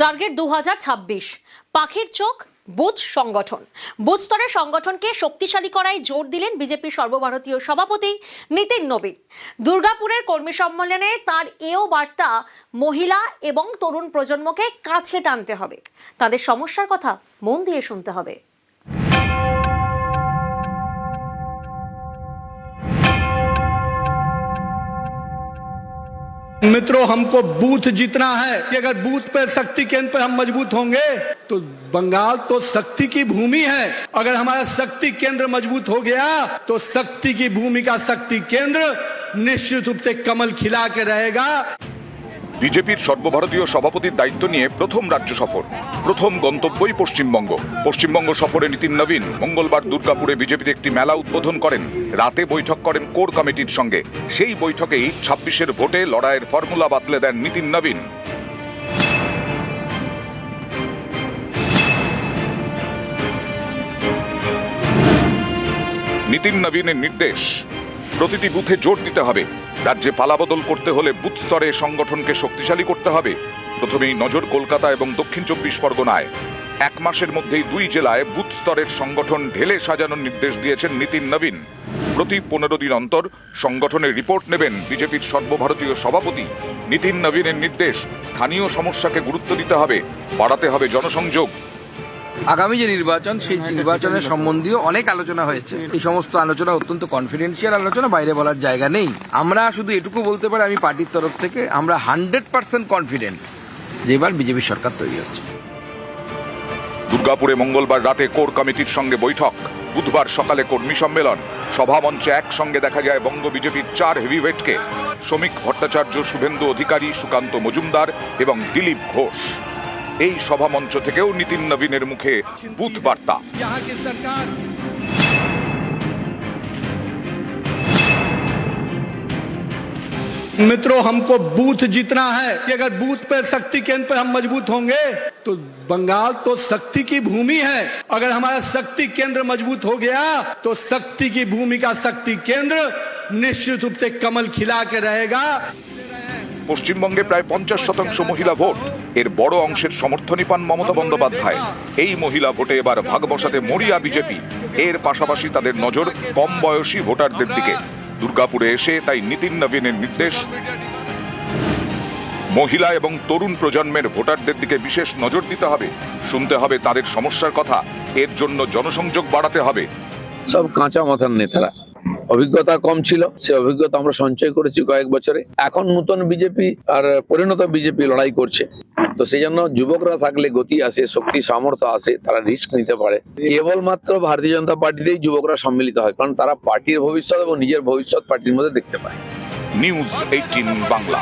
Target 2026 পাখির চোখ booth সংগঠন। বুথ স্তরের সংগঠনকে শক্তিশালী করায় জোর দিলেন বিজেপির সর্বভারতীয় সভাপতি নীতিন নবীন। দুর্গাপুরের কর্মী সম্মেলনে তার এও বার্তা, মহিলা এবং তরুণ প্রজন্মকে কাছে টানতে হবে, তাদের সমস্যার কথা মন দিয়ে শুনতে হবে। मित्रों, हमको बूथ जीतना है कि अगर बूथ पे शक्ति केंद्र पे हम मजबूत होंगे तो बंगाल तो शक्ति की भूमि है। अगर हमारा शक्ति केंद्र मजबूत हो गया तो शक्ति की भूमि का शक्ति केंद्र निश्चित रूप से कमल खिला के रहेगा। বিজেপির সর্বভারতীয় সভাপতির দায়িত্ব নিয়ে প্রথম রাজ্য সফর, প্রথম গন্তব্যই পশ্চিমবঙ্গ। পশ্চিমবঙ্গ সফরে নীতিন নবীন মঙ্গলবার দুর্গাপুরে বিজেপির একটি মেলা উদ্বোধন করেন। রাতে বৈঠক করেন কোর কমিটির সঙ্গে। সেই বৈঠকেই 26-এর ভোটে লড়াইয়ের ফর্মুলা বাতলে দেন নীতিন নবীন। নীতিন নবীনের নির্দেশ, প্রতিটি বুথে জোর দিতে হবে। রাজ্যে পালাবদল করতে হলে বুথ স্তরে সংগঠনকে শক্তিশালী করতে হবে। প্রথমেই নজর কলকাতা এবং দক্ষিণ 24 পরগনায়। এক মাসের মধ্যেই 2 জেলায় বুথ স্তরের সংগঠন ঢেলে সাজানোর নির্দেশ দিয়েছেন নীতিন নবীন। প্রতি 15 দিন অন্তর সংগঠনের রিপোর্ট নেবেন বিজেপির সর্বভারতীয় সভাপতি। নীতিন নবীনের নির্দেশ, স্থানীয় সমস্যাকে গুরুত্ব দিতে হবে, বাড়াতে হবে জনসংযোগ। আগামী যে নির্বাচন, সেই নির্বাচনের সম্বন্ধীয় অনেক আলোচনা হয়েছে। এই সমস্ত আলোচনা অত্যন্ত কনফিডেন্সিয়াল আলোচনা, বাইরে বলার জায়গা নেই। আমরা শুধু এটুকু বলতে পারি, আমি পার্টির তরফ থেকে আমরা 100% কনফিডেন্ট যে এবার বিজেপি সরকার তৈরি হচ্ছে। দুর্গাপুরে মঙ্গলবার রাতে কোর কমিটির সঙ্গে বৈঠক, বুধবার সকালে কর্মী সম্মেলন। সভামঞ্চে একসঙ্গে দেখা যায় বঙ্গ বিজেপির 4 হেভিওয়েটকে, শ্রমিক ভট্টাচার্য, শুভেন্দু অধিকারী, সুকান্ত মজুমদার এবং দিলীপ ঘোষ। এই সভামঞ্চ থেকেও নীতিন নবীনের মুখে বুথ বার্তা। मित्रों, हमको बूथ जीतना है कि अगर बूथ पे शक्ति केंद्र पे हम मजबूत होंगे तो बंगाल तो शक्ति की भूमि है। अगर हमारा शक्ति केंद्र मजबूत हो गया तो शक्ति की भूमि का शक्ति केंद्र निश्चित रूप से कमल खिला के रहेगा। পশ্চিমবঙ্গে প্রায় 50% মহিলা ভোট, এর বড় অংশের সমর্থনই পান মমতা বন্দ্যোপাধ্যায়। এই মহিলা ভোটে এবার ভাগ বসাতে মরিয়া বিজেপি। এর পাশাপাশি তাদের নজর কম বয়সী ভোটারদের দিকে। দুর্গাপুরে এসে তাই নীতিন নবীনের নির্দেশ, মহিলা এবং তরুণ প্রজন্মের ভোটারদের দিকে বিশেষ নজর দিতে হবে, শুনতে হবে তাদের সমস্যার কথা। এর জন্য জনসংযোগ বাড়াতে হবে। সব কাঁচা মাথার নেতারা, অভিজ্ঞতা কম ছিল, সে অভিজ্ঞতা আমরা সঞ্চয় করেছি কয়েক বছরে। এখন নতুন বিজেপি আর পরিণত বিজেপি লড়াই করছে, তো সেই জন্য যুবকরা থাকলে গতি আসে, শক্তি সামর্থ্য আসে, তারা রিস্ক নিতে পারে। কেবলমাত্র ভারতীয় জনতা পার্টিতেই যুবকরা সম্মিলিত হয়, কারণ তারা পার্টির ভবিষ্যৎ এবং নিজের ভবিষ্যৎ পার্টির মধ্যে দেখতে পায়। নিউজ 18 বাংলা।